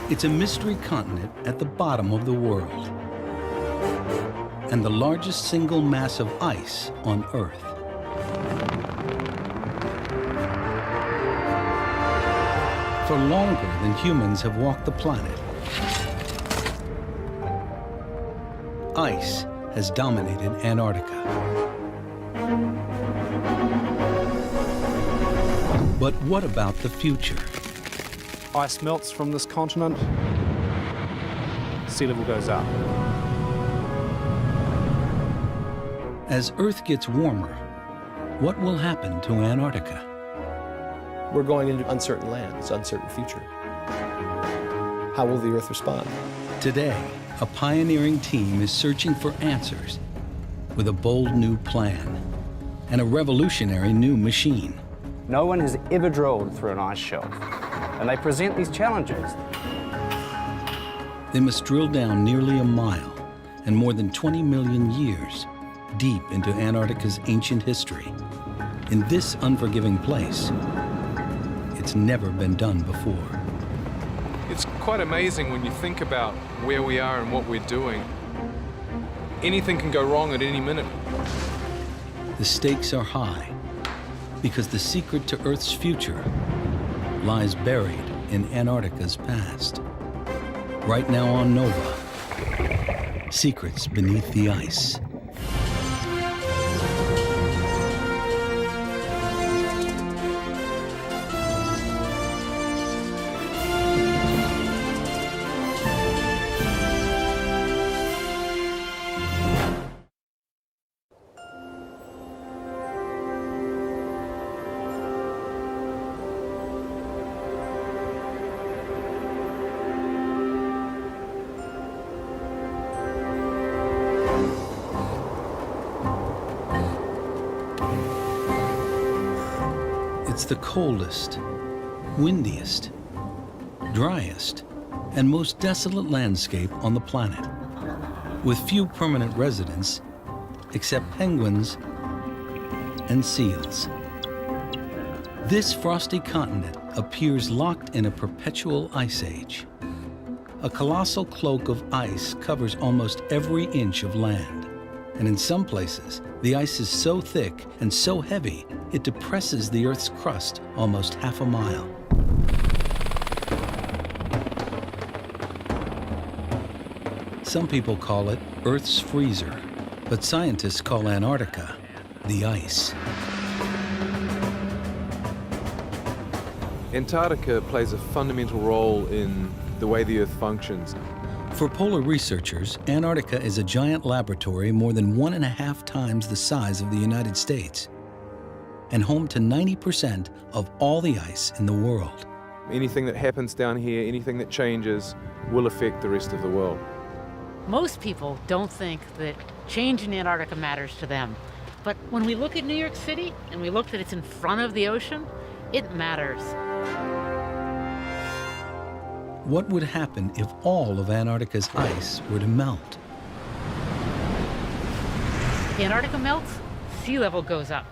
It's a mystery continent at the bottom of the world, and the largest single mass of ice on Earth. For longer than humans have walked the planet, ice has dominated Antarctica. But what about the future? Ice melts from this continent, sea level goes up. As Earth gets warmer, what will happen to Antarctica? We're going into uncertain lands, uncertain future. How will the Earth respond? Today, a pioneering team is searching for answers with a bold new plan and a revolutionary new machine. No one has ever drilled through an ice shelf, and they present these challenges. They must drill down nearly a mile and more than 20 million years deep into Antarctica's ancient history. In this unforgiving place, it's never been done before. It's quite amazing when you think about where we are and what we're doing. Anything can go wrong at any minute. The stakes are high because the secret to Earth's future lies buried in Antarctica's past. Right now on Nova, Secrets Beneath the Ice. It's the coldest, windiest, driest, and most desolate landscape on the planet, with few permanent residents except penguins and seals. This frosty continent appears locked in a perpetual ice age. A colossal cloak of ice covers almost every inch of land, and in some places, the ice is so thick and so heavy it depresses the Earth's crust almost half a mile. Some people call it Earth's freezer, but scientists call Antarctica the ice. Antarctica plays a fundamental role in the way the Earth functions. For polar researchers, Antarctica is a giant laboratory more than 1.5 times the size of the United States, and home to 90% of all the ice in the world. Anything that happens down here, anything that changes, will affect the rest of the world. Most people don't think that change in Antarctica matters to them. But when we look at New York City and we look that it's in front of the ocean, it matters. What would happen if all of Antarctica's ice were to melt? Antarctica melts, sea level goes up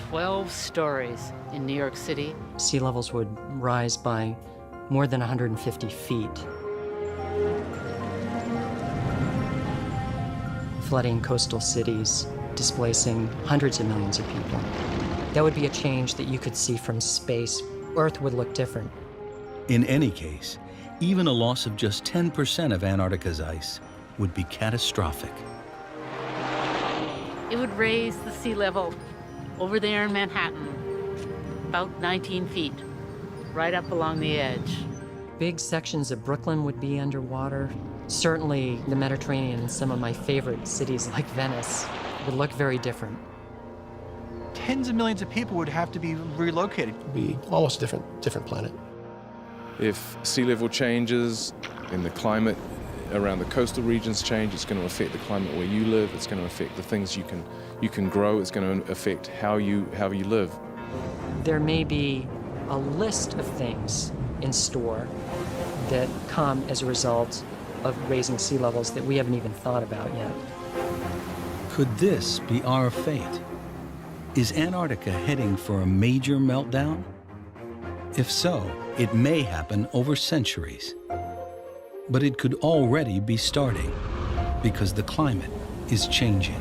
12 stories in New York City. Sea levels would rise by more than 150 feet. Flooding coastal cities, displacing hundreds of millions of people. That would be a change that you could see from space. Earth would look different. In any case, even a loss of just 10% of Antarctica's ice would be catastrophic. It would raise the sea level over there in Manhattan about 19 feet, right up along the edge. Big sections of Brooklyn would be underwater. Certainly the Mediterranean and some of my favorite cities like Venice would look very different. Tens of millions of people would have to be relocated. It'd be almost a different planet. If sea level changes and the climate around the coastal regions change, it's going to affect the climate where you live. It's going to affect the things you can grow. It's going to affect how you live. There may be a list of things in store that come as a result of raising sea levels that we haven't even thought about yet. Could this be our fate? Is Antarctica heading for a major meltdown? If so, it may happen over centuries, But it could already be starting because the climate is changing.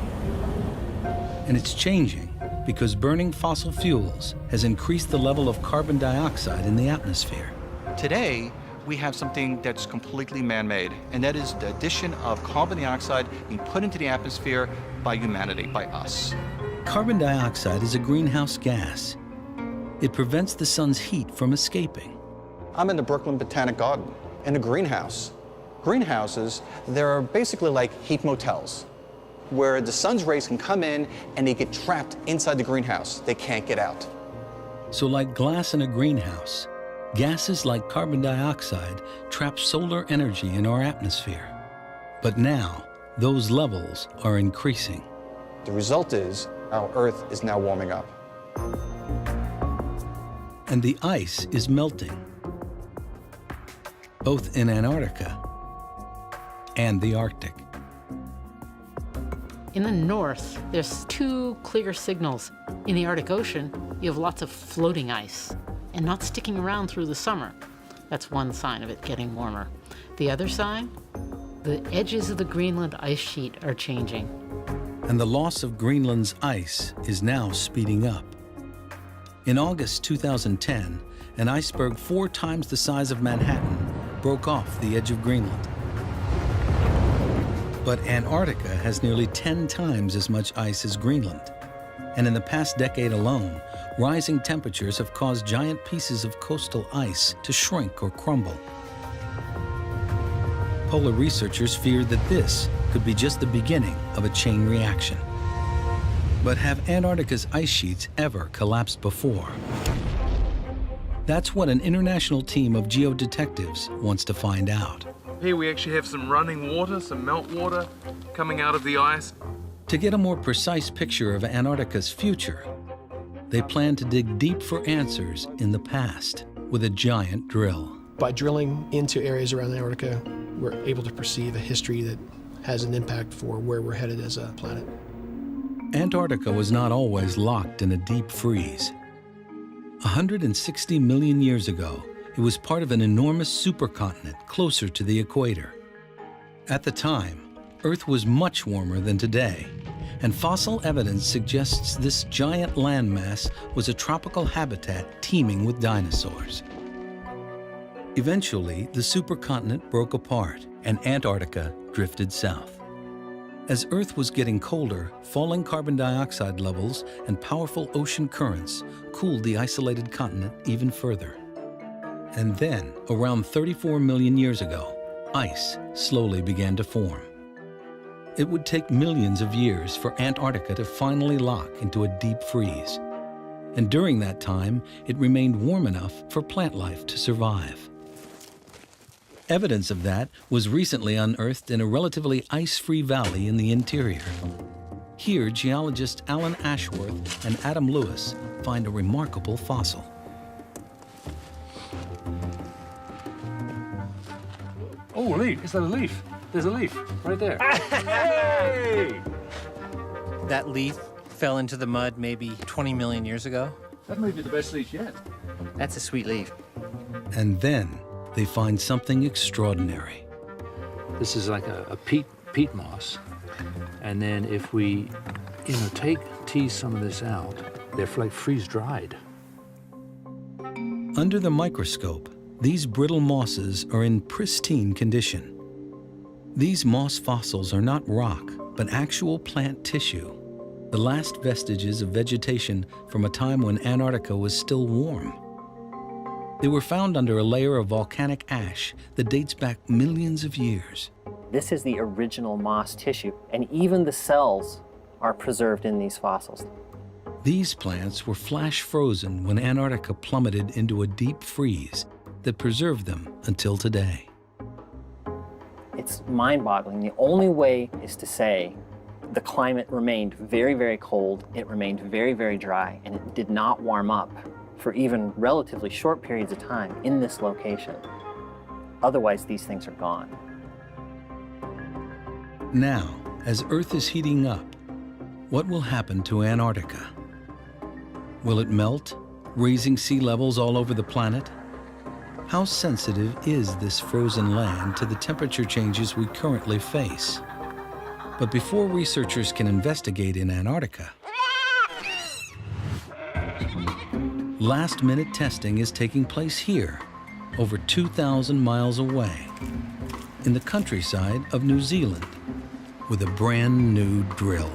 And it's changing because burning fossil fuels has increased the level of carbon dioxide in the atmosphere. Today, we have something that's completely man-made, and that is the addition of carbon dioxide being put into the atmosphere by humanity, by us. Carbon dioxide is a greenhouse gas. It prevents the sun's heat from escaping. I'm in the Brooklyn Botanic Garden, in a greenhouse. Greenhouses, they're basically like heat motels, where the sun's rays can come in and they get trapped inside the greenhouse. They can't get out. So like glass in a greenhouse, gases like carbon dioxide trap solar energy in our atmosphere. But now, those levels are increasing. The result is our Earth is now warming up. And the ice is melting, both in Antarctica and the Arctic. In the north, there's two clear signals. In the Arctic Ocean, you have lots of floating ice and not sticking around through the summer. That's one sign of it getting warmer. The other sign, the edges of the Greenland ice sheet are changing. And the loss of Greenland's ice is now speeding up. In August 2010, an iceberg 4 times the size of Manhattan broke off the edge of Greenland. But Antarctica has nearly 10 times as much ice as Greenland. And in the past decade alone, rising temperatures have caused giant pieces of coastal ice to shrink or crumble. Polar researchers fear that this could be just the beginning of a chain reaction. But have Antarctica's ice sheets ever collapsed before? That's what an international team of geodetectives wants to find out. Here we actually have some running water, some melt water coming out of the ice. To get a more precise picture of Antarctica's future, they plan to dig deep for answers in the past with a giant drill. By drilling into areas around Antarctica, we're able to perceive a history that has an impact for where we're headed as a planet. Antarctica was not always locked in a deep freeze. 160 million years ago, it was part of an enormous supercontinent closer to the equator. At the time, Earth was much warmer than today, and fossil evidence suggests this giant landmass was a tropical habitat teeming with dinosaurs. Eventually, the supercontinent broke apart, and Antarctica drifted south. As Earth was getting colder, falling carbon dioxide levels and powerful ocean currents cooled the isolated continent even further. And then, around 34 million years ago, ice slowly began to form. It would take millions of years for Antarctica to finally lock into a deep freeze. And during that time, it remained warm enough for plant life to survive. Evidence of that was recently unearthed in a relatively ice-free valley in the interior. Here, geologists Alan Ashworth and Adam Lewis find a remarkable fossil. Oh, a leaf. Is that a leaf? There's a leaf right there. Hey! That leaf fell into the mud maybe 20 million years ago. That may be the best leaf yet. That's a sweet leaf. And then they find something extraordinary. This is like a peat moss. And then if we, tease some of this out, they're like freeze-dried. Under the microscope, these brittle mosses are in pristine condition. These moss fossils are not rock, but actual plant tissue, the last vestiges of vegetation from a time when Antarctica was still warm. They were found under a layer of volcanic ash that dates back millions of years. This is the original moss tissue, and even the cells are preserved in these fossils. These plants were flash frozen when Antarctica plummeted into a deep freeze that preserved them until today. It's mind-boggling. The only way is to say the climate remained very, very cold, it remained very, very dry, and it did not warm up for even relatively short periods of time in this location. Otherwise, these things are gone. Now, as Earth is heating up, what will happen to Antarctica? Will it melt, raising sea levels all over the planet? How sensitive is this frozen land to the temperature changes we currently face? But before researchers can investigate in Antarctica, last-minute testing is taking place here, over 2,000 miles away, in the countryside of New Zealand, with a brand new drill.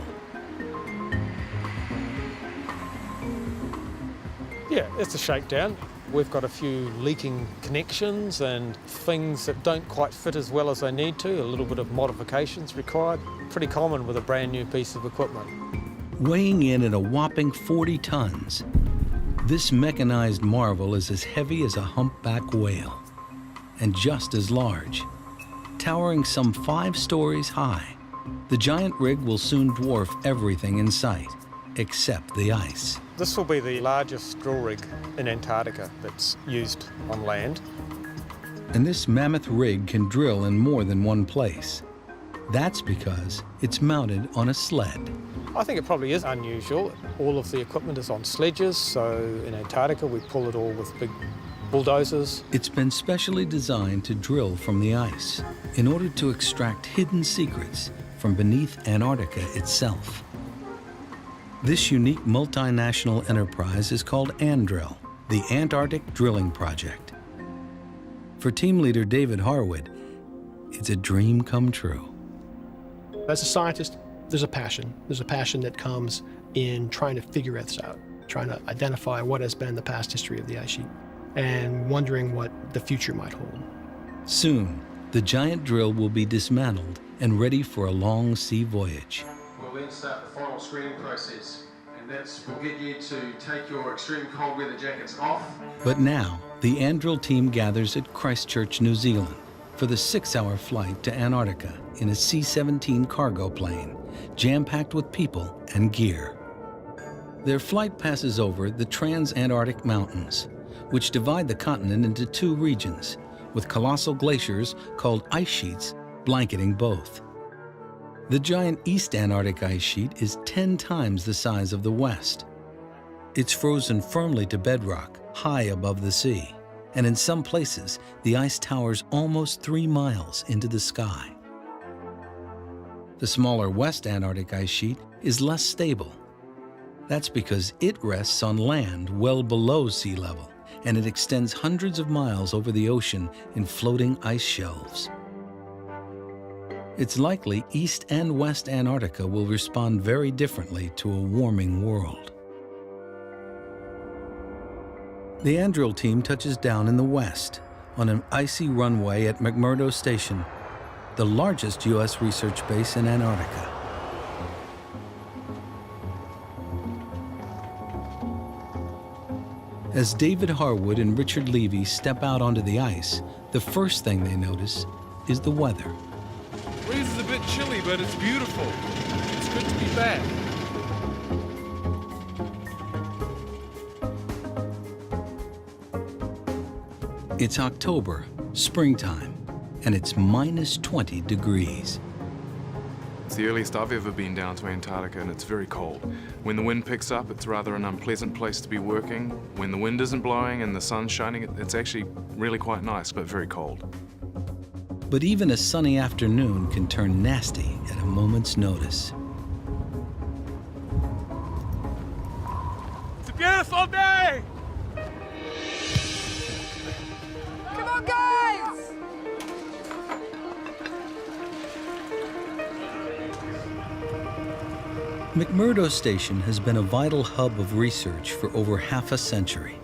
Yeah, it's a shakedown. We've got a few leaking connections and things that don't quite fit as well as they need to, a little bit of modifications required. Pretty common with a brand new piece of equipment. Weighing in at a whopping 40 tons, this mechanized marvel is as heavy as a humpback whale, and just as large. Towering some 5 stories high, the giant rig will soon dwarf everything in sight, except the ice. This will be the largest drill rig in Antarctica that's used on land. And this mammoth rig can drill in more than one place. That's because it's mounted on a sled. I think it probably is unusual. All of the equipment is on sledges, so in Antarctica we pull it all with big bulldozers. It's been specially designed to drill from the ice in order to extract hidden secrets from beneath Antarctica itself. This unique multinational enterprise is called ANDRIL, the Antarctic Drilling Project. For team leader David Harwood, it's a dream come true. As a scientist, there's a passion. There's a passion that comes in trying to figure this out, trying to identify what has been the past history of the ice sheet, and wondering what the future might hold. Soon, the giant drill will be dismantled and ready for a long sea voyage. We'll then start the final screening process, and we'll get you to take your extreme cold weather jackets off. But now, the ANDRIL team gathers at Christchurch, New Zealand, for the 6-hour flight to Antarctica in a C-17 cargo plane, jam-packed with people and gear. Their flight passes over the Trans-Antarctic Mountains, which divide the continent into 2 regions, with colossal glaciers called ice sheets blanketing both. The giant East Antarctic ice sheet is 10 times the size of the West. It's frozen firmly to bedrock, high above the sea, and in some places, the ice towers almost 3 miles into the sky. The smaller West Antarctic ice sheet is less stable. That's because it rests on land well below sea level, and it extends hundreds of miles over the ocean in floating ice shelves. It's likely East and West Antarctica will respond very differently to a warming world. The ANDRIL team touches down in the west on an icy runway at McMurdo Station, the largest U.S. research base in Antarctica. As David Harwood and Richard Levy step out onto the ice, the first thing they notice is the weather. Breeze is a bit chilly, but it's beautiful. It's good to be back. It's October, springtime, and it's minus 20 degrees. It's the earliest I've ever been down to Antarctica, and it's very cold. When the wind picks up, it's rather an unpleasant place to be working. When the wind isn't blowing and the sun's shining, it's actually really quite nice, but very cold. But even a sunny afternoon can turn nasty at a moment's notice. It's a beautiful day! Come on, guys! McMurdo Station has been a vital hub of research for over half a century.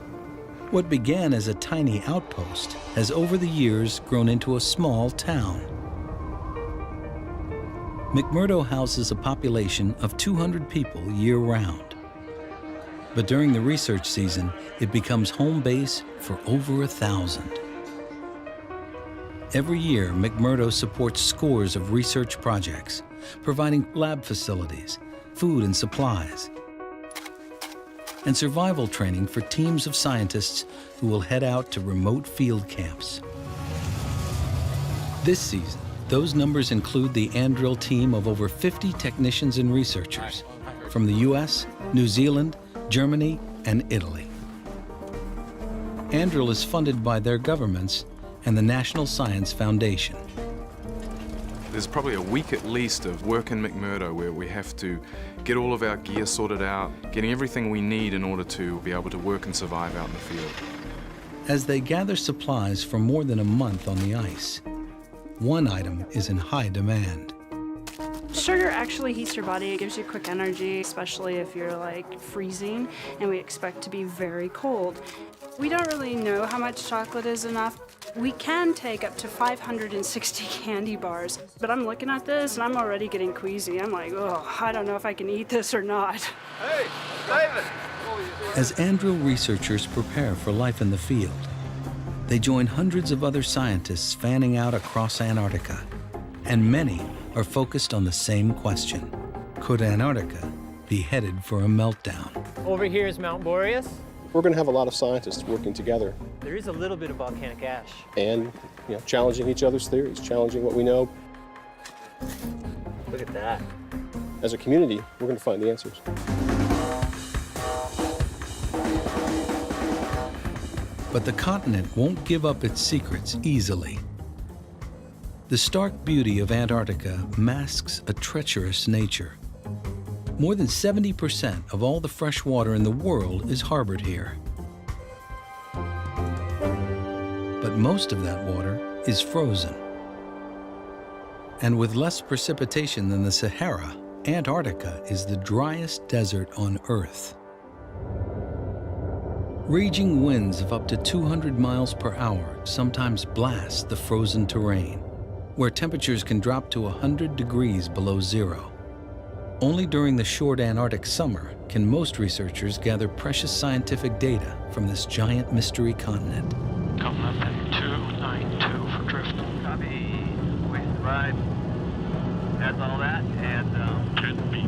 What began as a tiny outpost has over the years grown into a small town. McMurdo houses a population of 200 people year-round. But during the research season, it becomes home base for over 1,000. Every year, McMurdo supports scores of research projects, providing lab facilities, food and supplies, and survival training for teams of scientists who will head out to remote field camps. This season, those numbers include the ANDRIL team of over 50 technicians and researchers from the US, New Zealand, Germany, and Italy. Anduril is funded by their governments and the National Science Foundation. There's probably a week at least of work in McMurdo where we have to get all of our gear sorted out, getting everything we need in order to be able to work and survive out in the field. As they gather supplies for more than a month on the ice, one item is in high demand. Sugar actually heats your body. It gives you quick energy, especially if you're like freezing and we expect to be very cold. We don't really know how much chocolate is enough. We can take up to 560 candy bars, but I'm looking at this and I'm already getting queasy. I'm like, oh, I don't know if I can eat this or not. Hey, David! As Anduril researchers prepare for life in the field, they join hundreds of other scientists fanning out across Antarctica, and many are focused on the same question. Could Antarctica be headed for a meltdown? Over here is Mount Boreas. We're going to have a lot of scientists working together There is a little bit of volcanic ash. and challenging each other's theories, challenging what we know. Look at that. As a community, we're going to find the answers. But the continent won't give up its secrets easily. The stark beauty of Antarctica masks a treacherous nature. More than 70% of all the fresh water in the world is harbored here. But most of that water is frozen. And with less precipitation than the Sahara, Antarctica is the driest desert on Earth. Raging winds of up to 200 miles per hour sometimes blast the frozen terrain, where temperatures can drop to 100 degrees below zero. Only during the short Antarctic summer can most researchers gather precious scientific data from this giant mystery continent. Come up at 292 for drift. Copy. Wait, right. That's all that, and should be.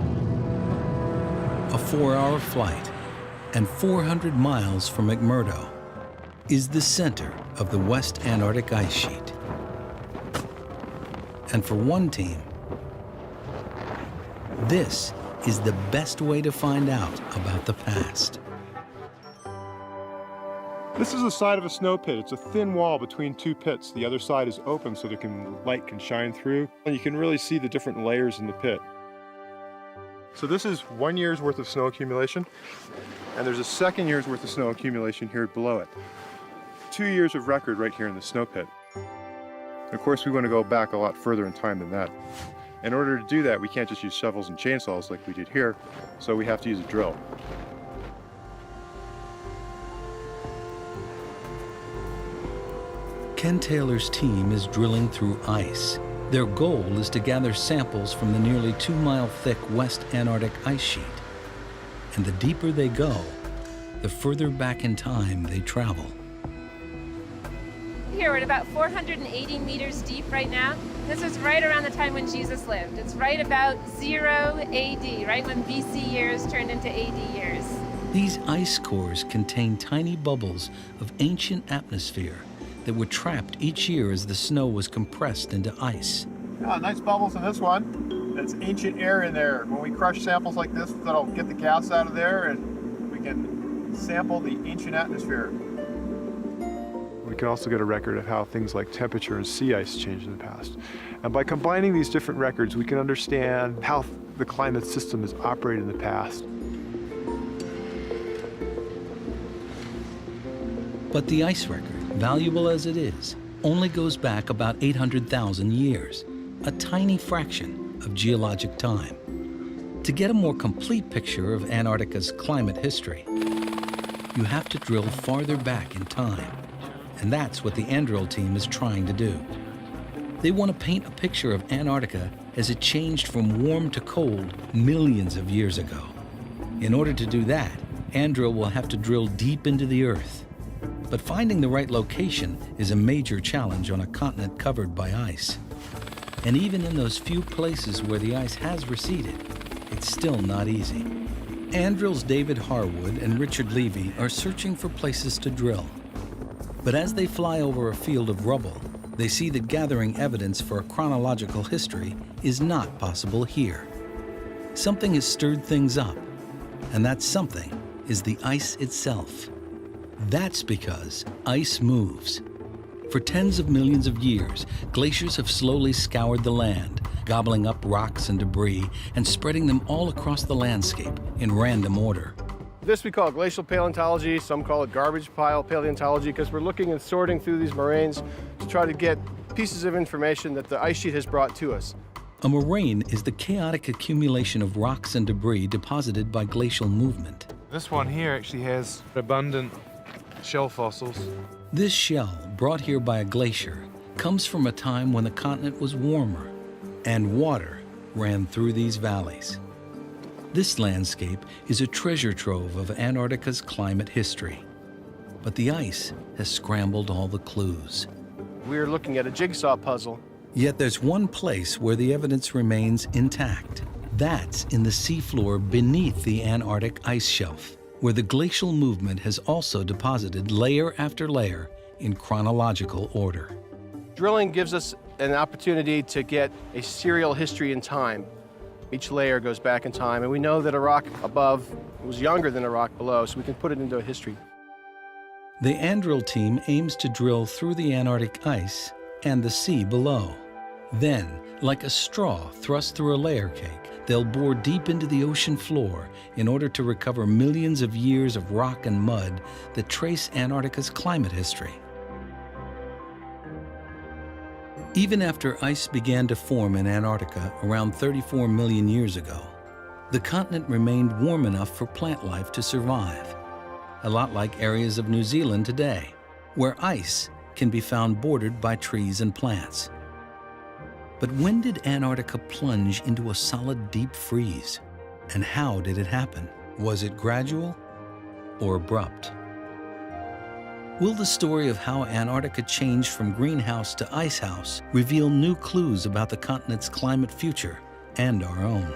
A 4-hour flight and 400 miles from McMurdo is the center of the West Antarctic ice sheet. And for one team, this is the best way to find out about the past. This is the side of a snow pit. It's a thin wall between two pits. The other side is open so light can shine through, and you can really see the different layers in the pit. So this is 1 year's worth of snow accumulation, and there's a second year's worth of snow accumulation here below it. 2 years of record right here in the snow pit. Of course, we want to go back a lot further in time than that. In order to do that, we can't just use shovels and chainsaws like we did here, so we have to use a drill. Ken Taylor's team is drilling through ice. Their goal is to gather samples from the nearly 2-mile-thick West Antarctic ice sheet. And the deeper they go, the further back in time they travel. Here we're at about 480 meters deep right now. This is right around the time when Jesus lived. It's right about 0 AD, right when BC years turned into AD years. These ice cores contain tiny bubbles of ancient atmosphere that were trapped each year as the snow was compressed into ice. Nice bubbles in this one. That's ancient air in there. When we crush samples like this, that'll get the gas out of there and we can sample the ancient atmosphere. We can also get a record of how things like temperature and sea ice changed in the past. And by combining these different records, we can understand how the climate system has operated in the past. But the ice record, valuable as it is, only goes back about 800,000 years, a tiny fraction of geologic time. To get a more complete picture of Antarctica's climate history, you have to drill farther back in time. And that's what the Anduril team is trying to do. They want to paint a picture of Antarctica as it changed from warm to cold millions of years ago. In order to do that, Anduril will have to drill deep into the Earth. But finding the right location is a major challenge on a continent covered by ice. And even in those few places where the ice has receded, it's still not easy. Anduril's David Harwood and Richard Levy are searching for places to drill. But as they fly over a field of rubble, they see that gathering evidence for a chronological history is not possible here. Something has stirred things up, and that something is the ice itself. That's because ice moves. For tens of millions of years, glaciers have slowly scoured the land, gobbling up rocks and debris and spreading them all across the landscape in random order. This we call glacial paleontology. Some call it garbage pile paleontology because we're looking and sorting through these moraines to try to get pieces of information that the ice sheet has brought to us. A moraine is the chaotic accumulation of rocks and debris deposited by glacial movement. This one here actually has abundant shell fossils. This shell, brought here by a glacier, comes from a time when the continent was warmer and water ran through these valleys. This landscape is a treasure trove of Antarctica's climate history. But the ice has scrambled all the clues. We're looking at a jigsaw puzzle. Yet there's one place where the evidence remains intact. That's in the seafloor beneath the Antarctic ice shelf, where the glacial movement has also deposited layer after layer in chronological order. Drilling gives us an opportunity to get a serial history in time. Each layer goes back in time, and we know that a rock above was younger than a rock below, so we can put it into a history. The Andrill team aims to drill through the Antarctic ice and the sea below. Then, like a straw thrust through a layer cake, they'll bore deep into the ocean floor in order to recover millions of years of rock and mud that trace Antarctica's climate history. Even after ice began to form in Antarctica around 34 million years ago, the continent remained warm enough for plant life to survive, a lot like areas of New Zealand today, where ice can be found bordered by trees and plants. But when did Antarctica plunge into a solid deep freeze? And how did it happen? Was it gradual or abrupt? Will the story of how Antarctica changed from greenhouse to icehouse reveal new clues about the continent's climate future and our own?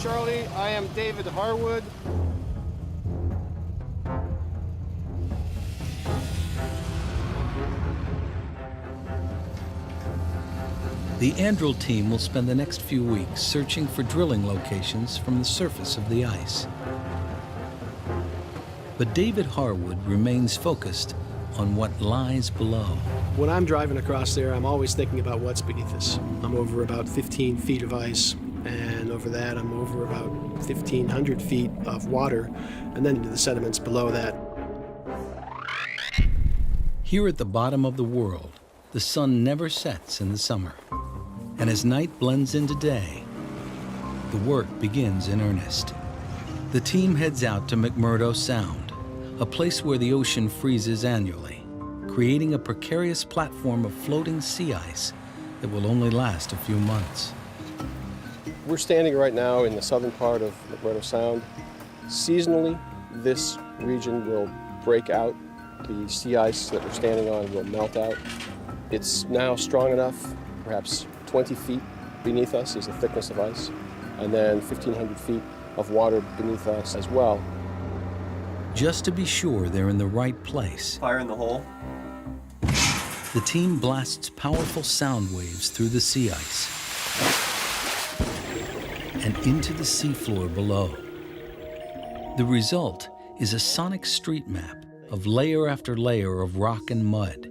Charlie, I am David Harwood. The Andrill team will spend the next few weeks searching for drilling locations from the surface of the ice. But David Harwood remains focused on what lies below. When I'm driving across there, I'm always thinking about what's beneath us. I'm over about 15 feet of ice, and over that, I'm over about 1,500 feet of water, and then into the sediments below that. Here at the bottom of the world, the sun never sets in the summer. And as night blends into day, the work begins in earnest. The team heads out to McMurdo Sound, a place where the ocean freezes annually, creating a precarious platform of floating sea ice that will only last a few months. We're standing right now in the southern part of McMurdo Sound. Seasonally, this region will break out. The sea ice that we're standing on will melt out. It's now strong enough, perhaps 20 feet beneath us is the thickness of ice, and then 1,500 feet of water beneath us as well. Just to be sure they're in the right place, Fire in the hole. the team blasts powerful sound waves through the sea ice and into the seafloor below. The result is a sonic street map of layer after layer of rock and mud,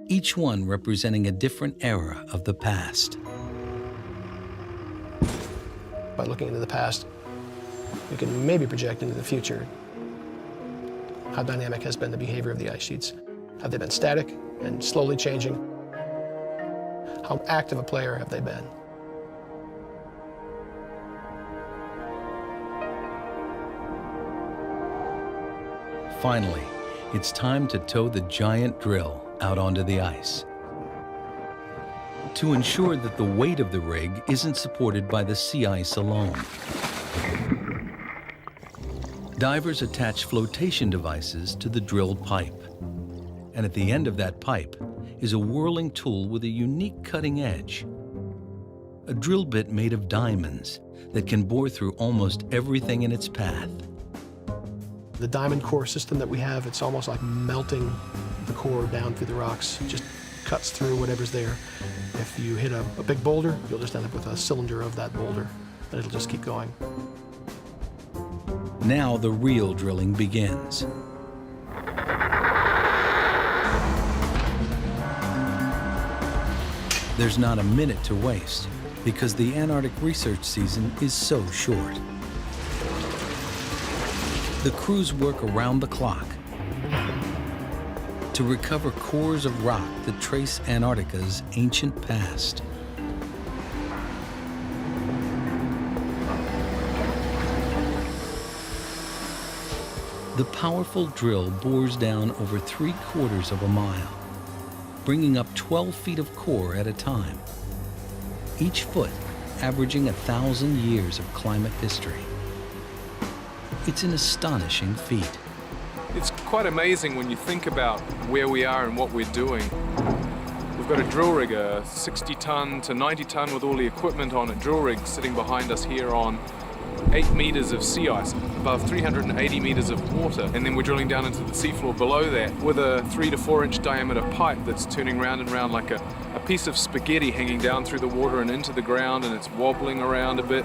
each one representing a different era of the past. By looking into the past, we can maybe project into the future. How dynamic has been the behavior of the ice sheets? Have they been static and slowly changing? How active a player have they been? Finally, it's time to tow the giant drill out onto the ice. To ensure that the weight of the rig isn't supported by the sea ice alone, divers attach flotation devices to the drilled pipe. And at the end of that pipe is a whirling tool with a unique cutting edge. A drill bit made of diamonds that can bore through almost everything in its path. The diamond core system that we have, it's almost like melting the core down through the rocks. It just cuts through whatever's there. If you hit a big boulder, you'll just end up with a cylinder of that boulder, and it'll just keep going. Now the real drilling begins. There's not a minute to waste because the Antarctic research season is so short. The crews work around the clock to recover cores of rock that trace Antarctica's ancient past. The powerful drill bores down over 3/4 of a mile, bringing up 12 feet of core at a time, each foot averaging 1,000 years of climate history. It's an astonishing feat. It's quite amazing when you think about where we are and what we're doing. We've got a drill rig, a 60-ton to 90-ton with all the equipment on a drill rig sitting behind us here on 8 meters of sea ice, above 380 meters of water, and then we're drilling down into the seafloor below that with a 3 to 4 inch diameter pipe that's turning round and round like a piece of spaghetti hanging down through the water and into the ground, and it's wobbling around a bit,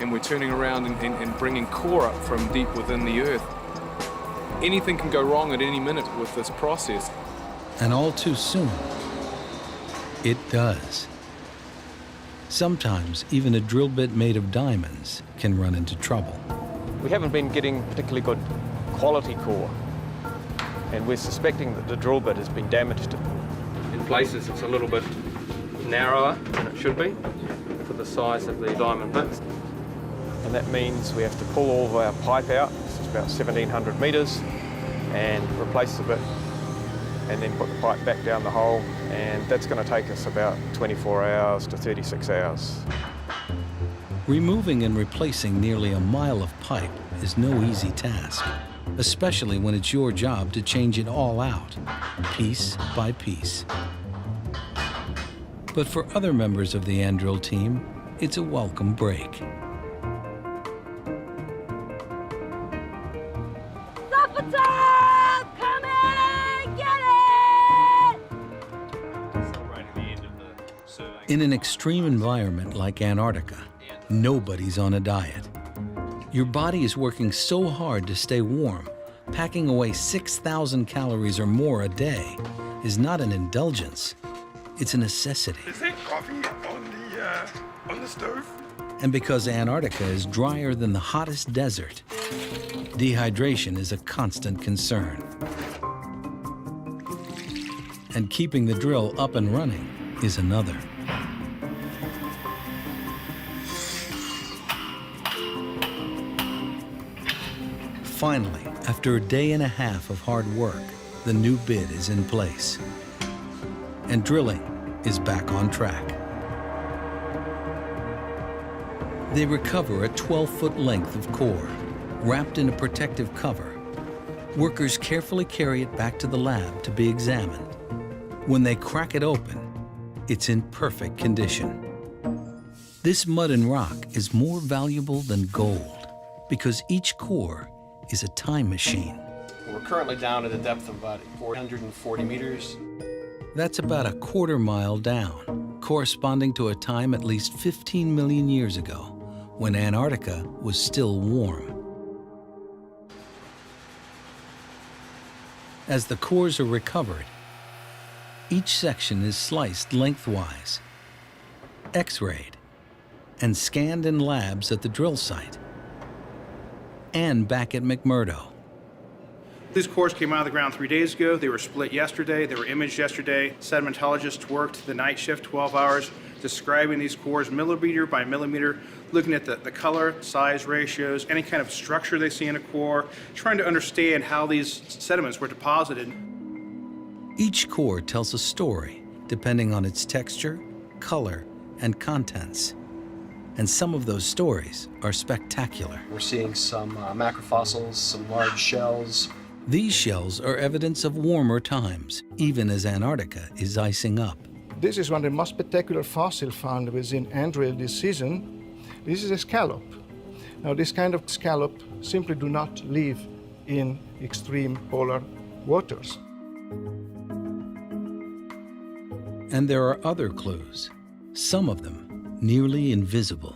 and we're turning around and bringing core up from deep within the earth. Anything can go wrong at any minute with this process. And all too soon, it does. Sometimes even a drill bit made of diamonds can run into trouble. We haven't been getting particularly good quality core, and we're suspecting that the drill bit has been damaged. In places it's a little bit narrower than it should be for the size of the diamond bits. And that means we have to pull all of our pipe out, this is about 1,700 meters, and replace the bit, and then put the pipe back down the hole, and that's going to take us about 24 hours to 36 hours. Removing and replacing nearly a mile of pipe is no easy task, especially when it's your job to change it all out, piece by piece. But for other members of the Andrill team, it's a welcome break. In an extreme environment like Antarctica, nobody's on a diet. Your body is working so hard to stay warm, packing away 6,000 calories or more a day is not an indulgence, it's a necessity. Is there coffee on the stove? And because Antarctica is drier than the hottest desert, dehydration is a constant concern. And keeping the drill up and running is another. Finally, after a day and a half of hard work, the new bit is in place. And drilling is back on track. They recover a 12-foot length of core, wrapped in a protective cover. Workers carefully carry it back to the lab to be examined. When they crack it open, it's in perfect condition. This mud and rock is more valuable than gold because each core is a time machine. We're currently down at a depth of about 440 meters. That's about a quarter mile down, corresponding to a time at least 15 million years ago, when Antarctica was still warm. As the cores are recovered, each section is sliced lengthwise, X-rayed, and scanned in labs at the drill site and back at McMurdo. These cores came out of the ground 3 days ago. They were split yesterday. They were imaged yesterday. Sedimentologists worked the night shift 12 hours, describing these cores millimeter by millimeter, looking at the color, size ratios, any kind of structure they see in a core, trying to understand how these sediments were deposited. Each core tells a story depending on its texture, color, and contents. And some of those stories are spectacular. We're seeing some macrofossils, some large shells. These shells are evidence of warmer times, even as Antarctica is icing up. This is one of the most spectacular fossils found within Andrill this season. This is a scallop. Now, this kind of scallop simply do not live in extreme polar waters. And there are other clues, some of them nearly invisible.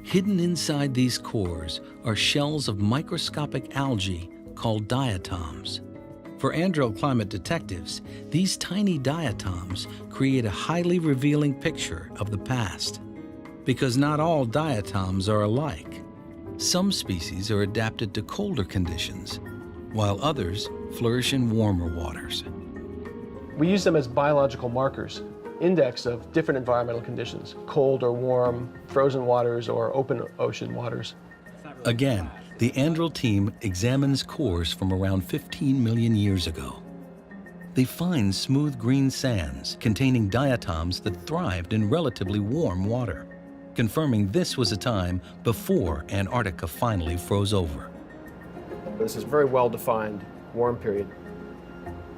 Hidden inside these cores are shells of microscopic algae called diatoms. For Andrel climate detectives, these tiny diatoms create a highly revealing picture of the past. Because not all diatoms are alike. Some species are adapted to colder conditions, while others flourish in warmer waters. We use them as biological markers, index of different environmental conditions, cold or warm, frozen waters or open ocean waters. Again, the Andrel team examines cores from around 15 million years ago. They find smooth green sands containing diatoms that thrived in relatively warm water, confirming this was a time before Antarctica finally froze over. This is a very well-defined warm period.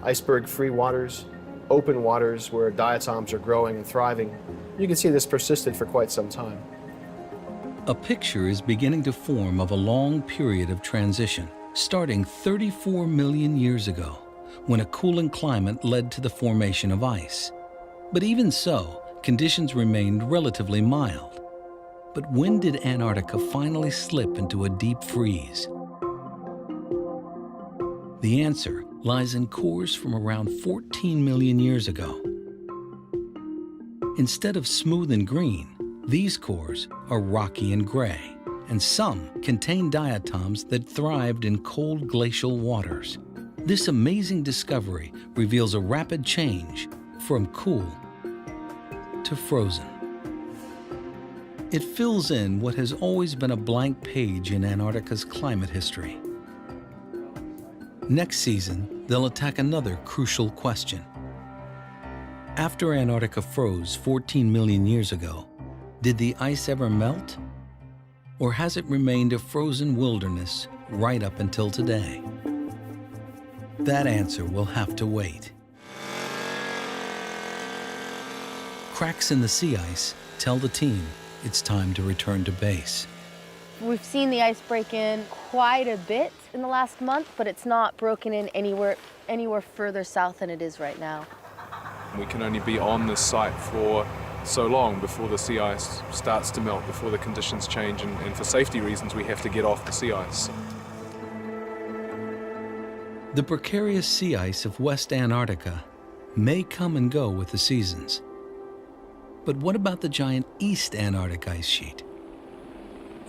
Iceberg-free waters, open waters where diatoms are growing and thriving. You can see this persisted for quite some time. A picture is beginning to form of a long period of transition, starting 34 million years ago, when a cooling climate led to the formation of ice. But even so, conditions remained relatively mild. But when did Antarctica finally slip into a deep freeze? The answer lies in cores from around 14 million years ago. Instead of smooth and green, these cores are rocky and gray, and some contain diatoms that thrived in cold glacial waters. This amazing discovery reveals a rapid change from cool to frozen. It fills in what has always been a blank page in Antarctica's climate history. Next season, they'll attack another crucial question. After Antarctica froze 14 million years ago, did the ice ever melt? Or has it remained a frozen wilderness right up until today? That answer will have to wait. Cracks in the sea ice tell the team it's time to return to base. We've seen the ice break in quite a bit in the last month, but it's not broken in anywhere further south than it is right now. We can only be on this site for so long before the sea ice starts to melt, before the conditions change, and for safety reasons we have to get off the sea ice. The precarious sea ice of West Antarctica may come and go with the seasons. But what about the giant East Antarctic ice sheet?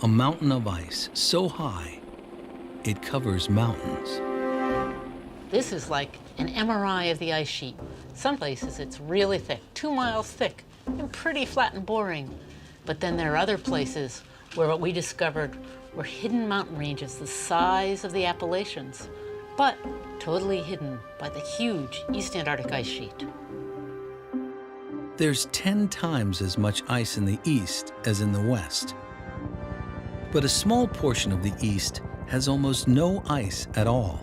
A mountain of ice so high, it covers mountains. This is like an MRI of the ice sheet. Some places it's really thick, 2 miles thick, and pretty flat and boring. But then there are other places where what we discovered were hidden mountain ranges the size of the Appalachians, but totally hidden by the huge East Antarctic ice sheet. There's 10 times as much ice in the east as in the west. But a small portion of the east has almost no ice at all.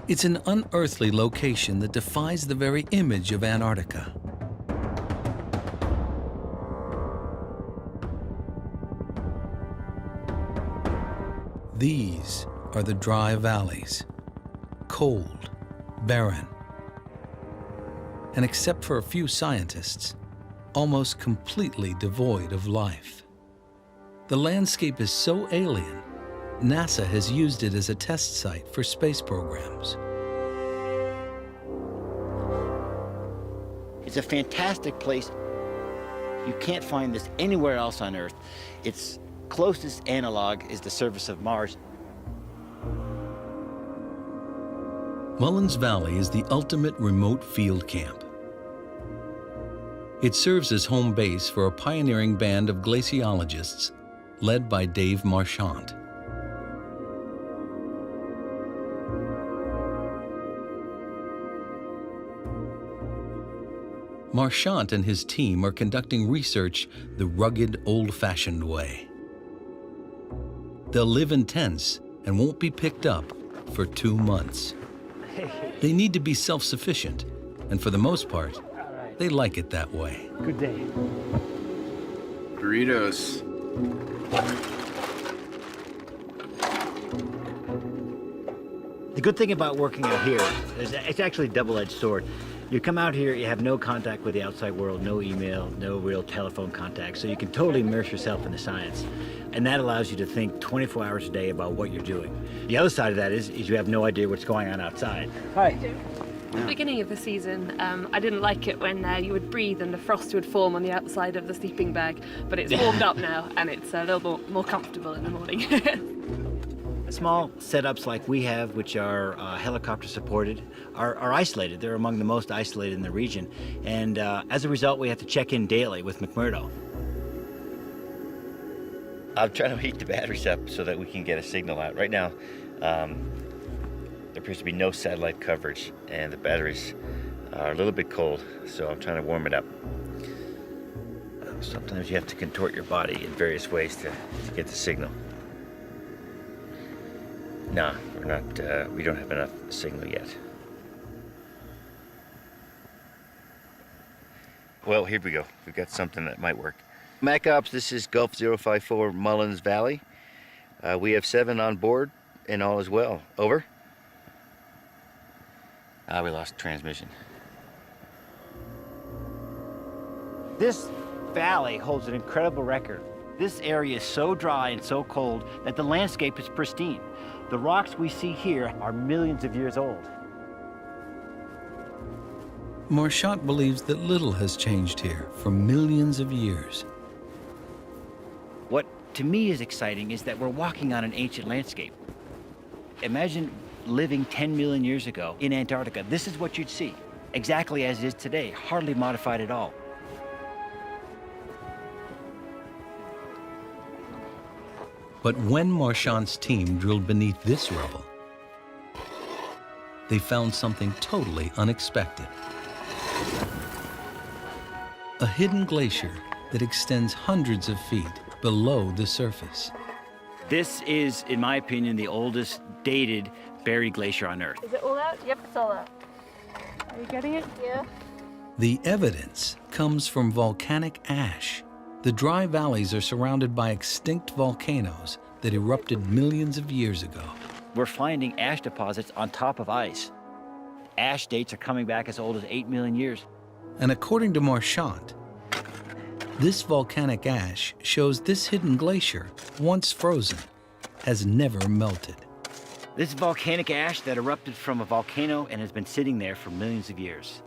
It's an unearthly location that defies the very image of Antarctica. These are the dry valleys, cold, barren, and except for a few scientists, almost completely devoid of life. The landscape is so alien, NASA has used it as a test site for space programs. It's a fantastic place. You can't find this anywhere else on Earth. Its closest analog is the surface of Mars. Mullins Valley is the ultimate remote field camp. It serves as home base for a pioneering band of glaciologists led by Dave Marchant. Marchant and his team are conducting research the rugged, old-fashioned way. They'll live in tents and won't be picked up for 2 months. They need to be self-sufficient, and for the most part, they like it that way. Good day. Doritos. The good thing about working out here is it's actually a double-edged sword. You come out here, you have no contact with the outside world, no email, no real telephone contact, so you can totally immerse yourself in the science. And that allows you to think 24 hours a day about what you're doing. The other side of that is you have no idea what's going on outside. Hi. At the beginning of the season, I didn't like it when you would breathe and the frost would form on the outside of the sleeping bag, but it's warmed up now and it's a little more comfortable in the morning. Small setups like we have, which are helicopter supported, are isolated. They're among the most isolated in the region. And as a result, we have to check in daily with McMurdo. I'm trying to heat the batteries up so that we can get a signal out. Right now, there appears to be no satellite coverage and the batteries are a little bit cold, so I'm trying to warm it up. Sometimes you have to contort your body in various ways to get the signal. No, we're not, we don't have enough signal yet. Well, here we go. We've got something that might work. Mac Ops, this is Gulf 054 Mullins Valley. We have 7 on board and all is well. Over. We lost transmission. This valley holds an incredible record. This area is so dry and so cold that the landscape is pristine. The rocks we see here are millions of years old. Marchant believes that little has changed here for millions of years. What to me is exciting is that we're walking on an ancient landscape. Imagine living 10 million years ago in Antarctica. This is what you'd see, exactly as it is today, hardly modified at all. But when Marchant's team drilled beneath this rubble, they found something totally unexpected. A hidden glacier that extends hundreds of feet below the surface. This is, in my opinion, the oldest dated buried glacier on Earth. Is it all out? Yep, it's all out. Are you getting it? Yeah. The evidence comes from volcanic ash. The dry valleys are surrounded by extinct volcanoes that erupted millions of years ago. We're finding ash deposits on top of ice. Ash dates are coming back as old as 8 million years. And according to Marchant, this volcanic ash shows this hidden glacier, once frozen, has never melted. This is volcanic ash that erupted from a volcano and has been sitting there for millions of years.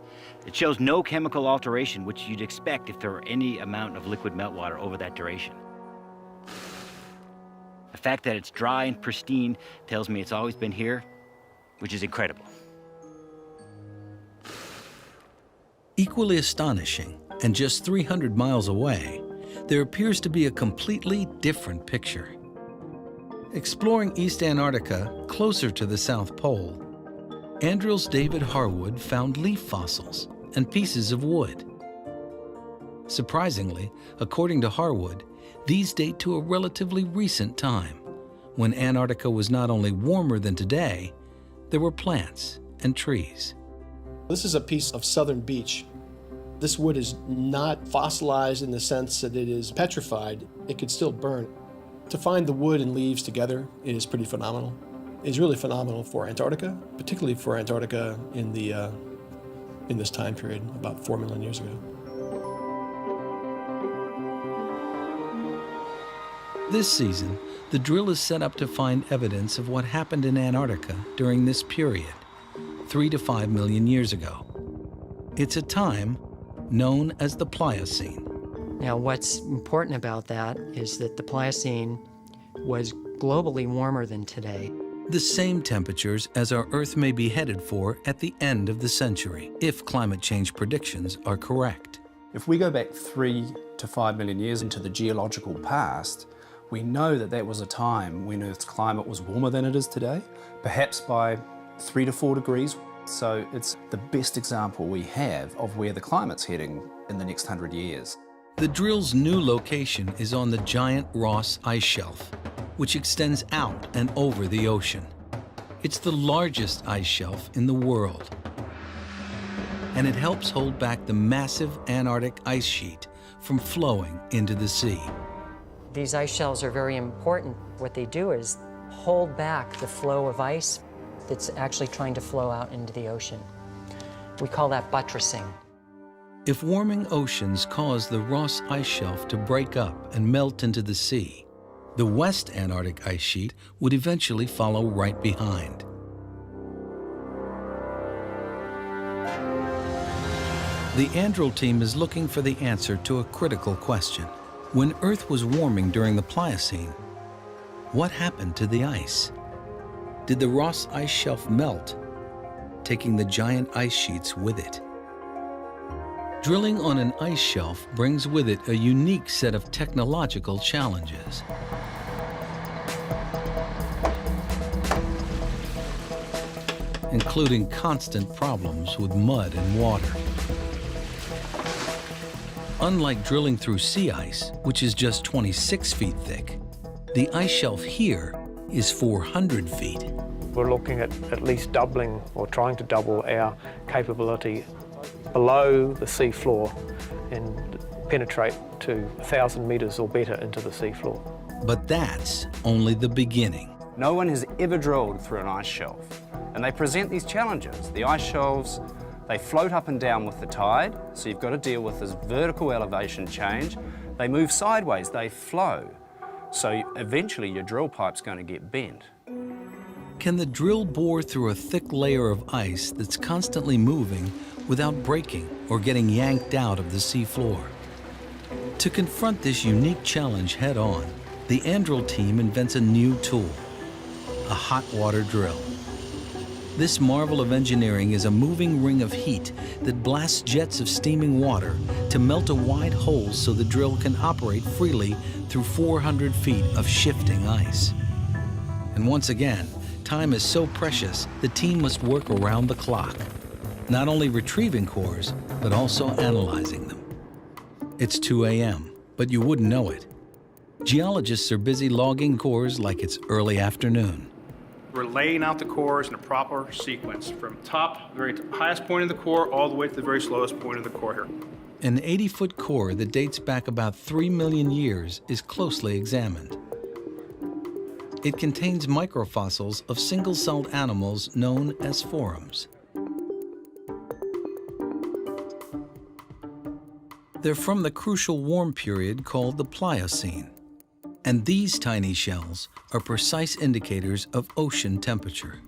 It shows no chemical alteration, which you'd expect if there were any amount of liquid meltwater over that duration. The fact that it's dry and pristine tells me it's always been here, which is incredible. Equally astonishing, and just 300 miles away, there appears to be a completely different picture. Exploring East Antarctica, closer to the South Pole, Andrill's David Harwood found leaf fossils and pieces of wood. Surprisingly, according to Harwood, these date to a relatively recent time, when Antarctica was not only warmer than today, there were plants and trees. This is a piece of southern beech. This wood is not fossilized in the sense that it is petrified. It could still burn. To find the wood and leaves together is pretty phenomenal. It's really phenomenal for Antarctica, particularly for Antarctica in this time period, about 4 million years ago. This season, the drill is set up to find evidence of what happened in Antarctica during this period, 3 to 5 million years ago. It's a time known as the Pliocene. Now, what's important about that is that the Pliocene was globally warmer than today. The same temperatures as our Earth may be headed for at the end of the century, if climate change predictions are correct. If we go back 3 to 5 million years into the geological past, we know that that was a time when Earth's climate was warmer than it is today, perhaps by 3 to 4 degrees. So it's the best example we have of where the climate's heading in the next 100 years. The drill's new location is on the giant Ross Ice Shelf, which extends out and over the ocean. It's the largest ice shelf in the world, and it helps hold back the massive Antarctic ice sheet from flowing into the sea. These ice shelves are very important. What they do is hold back the flow of ice that's actually trying to flow out into the ocean. We call that buttressing. If warming oceans cause the Ross Ice Shelf to break up and melt into the sea, the West Antarctic ice sheet would eventually follow right behind. The Andril team is looking for the answer to a critical question. When Earth was warming during the Pliocene, what happened to the ice? Did the Ross Ice Shelf melt, taking the giant ice sheets with it? Drilling on an ice shelf brings with it a unique set of technological challenges. Including constant problems with mud and water. Unlike drilling through sea ice, which is just 26 feet thick, the ice shelf here is 400 feet. We're looking at least doubling or trying to double our capability below the sea floor and penetrate to 1,000 metres or better into the sea floor. But that's only the beginning. No one has ever drilled through an ice shelf, and they present these challenges. The ice shelves, they float up and down with the tide, so you've got to deal with this vertical elevation change. They move sideways, they flow, so eventually your drill pipe's going to get bent. Can the drill bore through a thick layer of ice that's constantly moving without breaking or getting yanked out of the sea floor? To confront this unique challenge head-on, the Andril team invents a new tool, a hot water drill. This marvel of engineering is a moving ring of heat that blasts jets of steaming water to melt a wide hole so the drill can operate freely through 400 feet of shifting ice. And once again, time is so precious, the team must work around the clock, not only retrieving cores, but also analyzing them. It's 2 a.m., but you wouldn't know it. Geologists are busy logging cores like it's early afternoon. We're laying out the cores in a proper sequence from top, the very highest point of the core, all the way to the very slowest point of the core here. An 80-foot core that dates back about 3 million years is closely examined. It contains microfossils of single-celled animals known as forams. They're from the crucial warm period called the Pliocene. And these tiny shells are precise indicators of ocean temperature.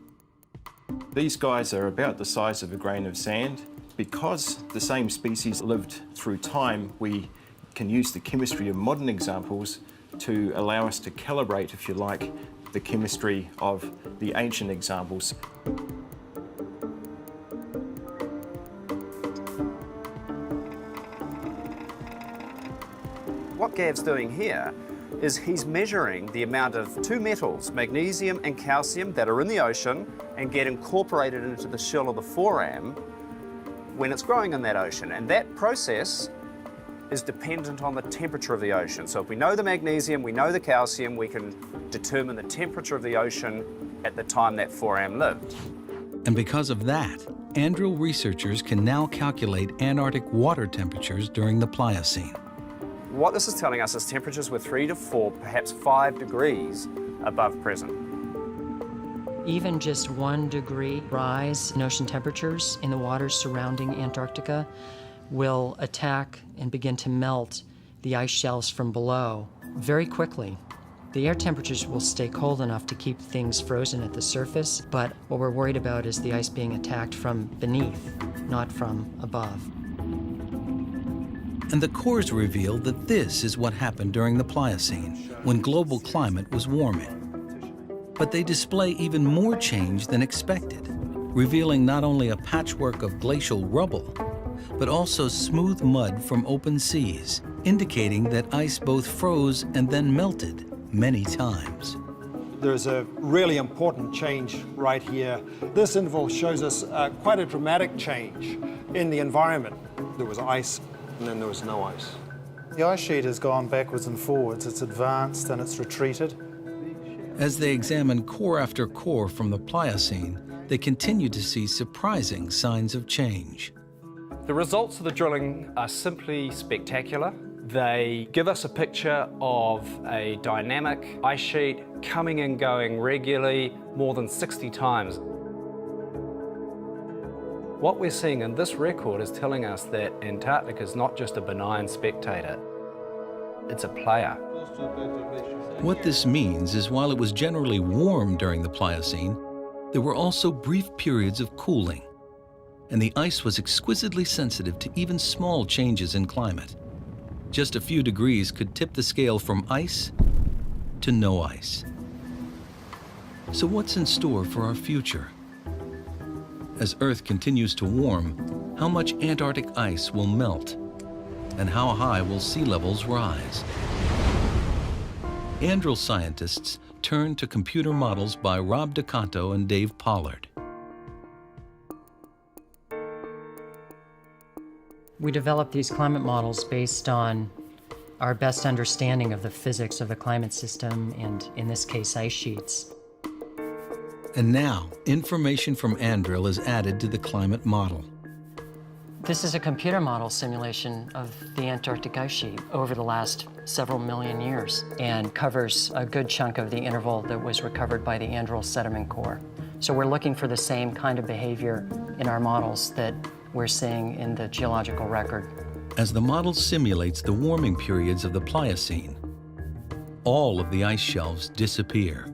These guys are about the size of a grain of sand. Because the same species lived through time, we can use the chemistry of modern examples to allow us to calibrate, if you like, the chemistry of the ancient examples. What Gav's doing here is he's measuring the amount of two metals, magnesium and calcium, that are in the ocean and get incorporated into the shell of the foram when it's growing in that ocean. And that process is dependent on the temperature of the ocean. So if we know the magnesium, we know the calcium, we can determine the temperature of the ocean at the time that foram lived. And because of that, Andril researchers can now calculate Antarctic water temperatures during the Pliocene. What this is telling us is temperatures were 3 to 4, perhaps 5 degrees above present. Even just 1 degree rise in ocean temperatures in the waters surrounding Antarctica will attack and begin to melt the ice shelves from below very quickly. The air temperatures will stay cold enough to keep things frozen at the surface, but what we're worried about is the ice being attacked from beneath, not from above. And the cores reveal that this is what happened during the Pliocene, when global climate was warming. But they display even more change than expected, revealing not only a patchwork of glacial rubble, but also smooth mud from open seas, indicating that ice both froze and then melted many times. There's a really important change right here. This interval shows us quite a dramatic change in the environment. There was ice, and then there was no ice. The ice sheet has gone backwards and forwards. It's advanced and it's retreated. As they examine core after core from the Pliocene, they continue to see surprising signs of change. The results of the drilling are simply spectacular. They give us a picture of a dynamic ice sheet coming and going regularly more than 60 times. What we're seeing in this record is telling us that Antarctica is not just a benign spectator, it's a player. What this means is while it was generally warm during the Pliocene, there were also brief periods of cooling, and the ice was exquisitely sensitive to even small changes in climate. Just a few degrees could tip the scale from ice to no ice. So what's in store for our future? As Earth continues to warm, how much Antarctic ice will melt? And how high will sea levels rise? Anduril scientists turn to computer models by Rob DeCanto and Dave Pollard. We developed these climate models based on our best understanding of the physics of the climate system and, in this case, ice sheets. And now, information from Anduril is added to the climate model. This is a computer model simulation of the Antarctic ice sheet over the last several million years and covers a good chunk of the interval that was recovered by the Anduril sediment core. So we're looking for the same kind of behavior in our models that we're seeing in the geological record. As the model simulates the warming periods of the Pliocene, all of the ice shelves disappear,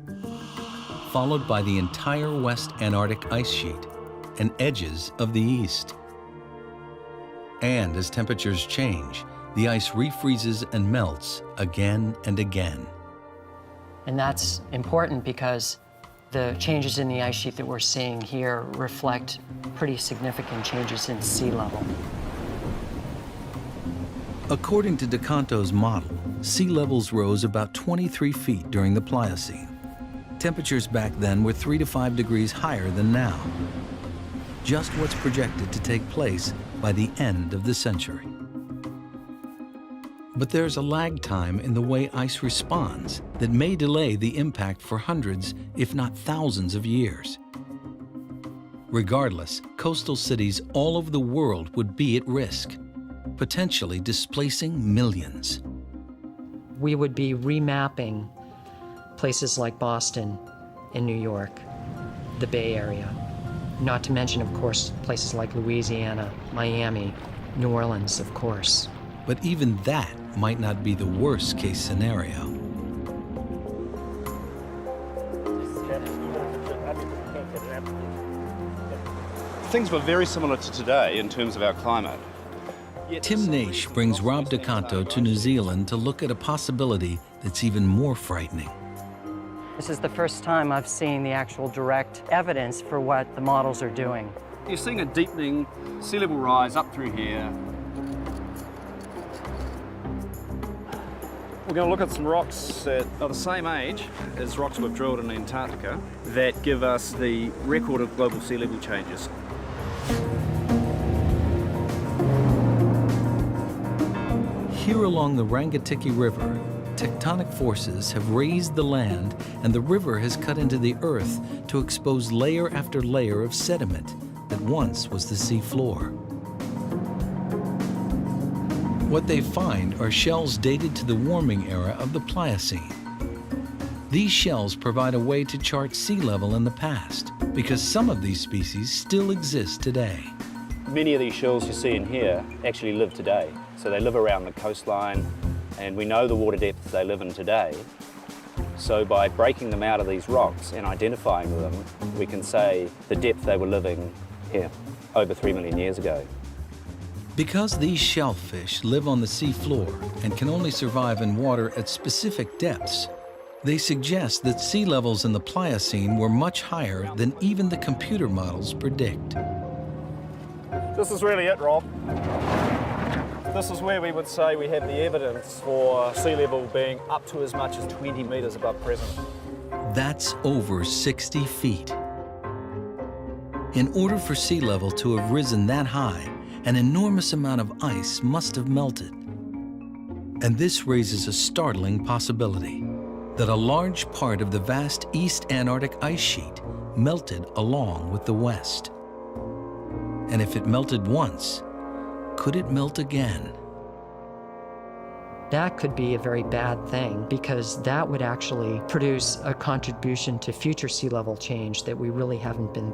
followed by the entire West Antarctic ice sheet and edges of the East. And as temperatures change, the ice refreezes and melts again and again. And that's important because the changes in the ice sheet that we're seeing here reflect pretty significant changes in sea level. According to DeCanto's model, sea levels rose about 23 feet during the Pliocene. Temperatures back then were 3 to 5 degrees higher than now. Just what's projected to take place by the end of the century. But there's a lag time in the way ice responds that may delay the impact for hundreds, if not thousands of years. Regardless, coastal cities all over the world would be at risk, potentially displacing millions. We would be remapping places like Boston and New York, the Bay Area, not to mention, of course, places like Louisiana, Miami, New Orleans, of course. But even that might not be the worst case scenario. Things were very similar to today in terms of our climate. Tim Naish brings Rob DeCanto to New Zealand to look at a possibility that's even more frightening. This is the first time I've seen the actual direct evidence for what the models are doing. You're seeing a deepening sea level rise up through here. We're going to look at some rocks that are the same age as rocks we've drilled in Antarctica that give us the record of global sea level changes. Here along the Rangitikei River, tectonic forces have raised the land and the river has cut into the earth to expose layer after layer of sediment that once was the sea floor. What they find are shells dated to the warming era of the Pliocene. These shells provide a way to chart sea level in the past because some of these species still exist today. Many of these shells you see in here actually live today. So they live around the coastline, and we know the water depths they live in today. So by breaking them out of these rocks and identifying them, we can say the depth they were living here over 3 million years ago. Because these shellfish live on the sea floor and can only survive in water at specific depths, they suggest that sea levels in the Pliocene were much higher than even the computer models predict. This is really it, Rob. This is where we would say we have the evidence for sea level being up to as much as 20 metres above present. That's over 60 feet. In order for sea level to have risen that high, an enormous amount of ice must have melted. And this raises a startling possibility that a large part of the vast East Antarctic ice sheet melted along with the West. And if it melted once, could it melt again? That could be a very bad thing because that would actually produce a contribution to future sea level change that we really haven't been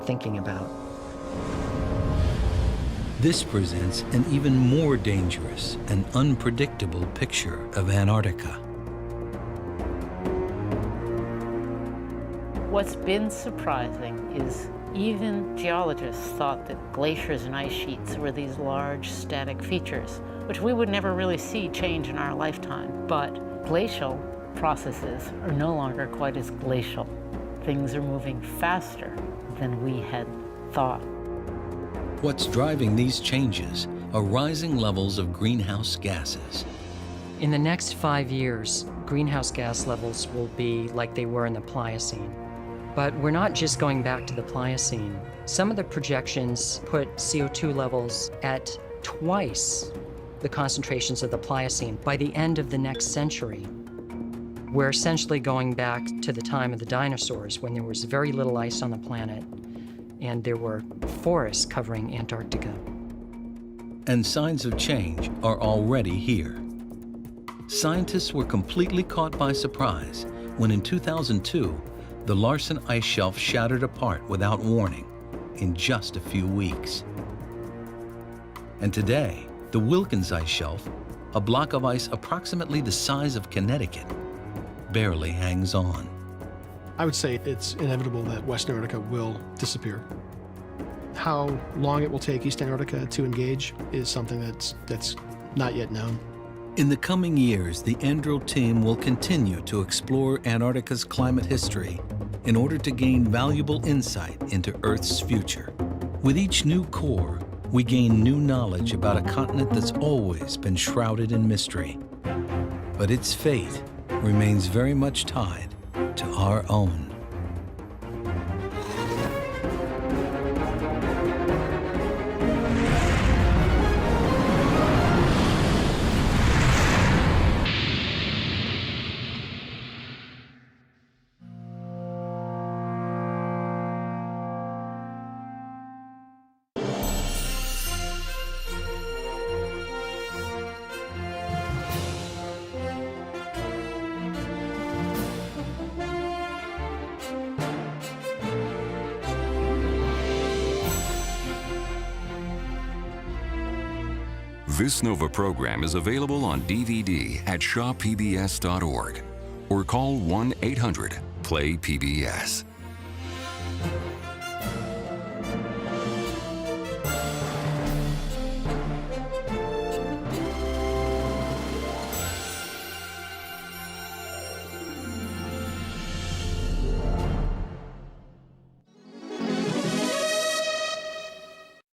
thinking about. This presents an even more dangerous and unpredictable picture of Antarctica. What's been surprising is even geologists thought that glaciers and ice sheets were these large static features, which we would never really see change in our lifetime. But glacial processes are no longer quite as glacial. Things are moving faster than we had thought. What's driving these changes are rising levels of greenhouse gases. In the next 5 years, greenhouse gas levels will be like they were in the Pliocene. But we're not just going back to the Pliocene. Some of the projections put CO2 levels at twice the concentrations of the Pliocene by the end of the next century. We're essentially going back to the time of the dinosaurs, when there was very little ice on the planet and there were forests covering Antarctica. And signs of change are already here. Scientists were completely caught by surprise when in 2002, the Larsen ice shelf shattered apart without warning in just a few weeks. And today, the Wilkins ice shelf, a block of ice approximately the size of Connecticut, barely hangs on. I would say it's inevitable that West Antarctica will disappear. How long it will take East Antarctica to engage is something that's not yet known. In the coming years, the Andro team will continue to explore Antarctica's climate history in order to gain valuable insight into Earth's future. With each new core, we gain new knowledge about a continent that's always been shrouded in mystery. But its fate remains very much tied to our own. This NOVA program is available on DVD at shawpbs.org or call 1-800-PLAY-PBS.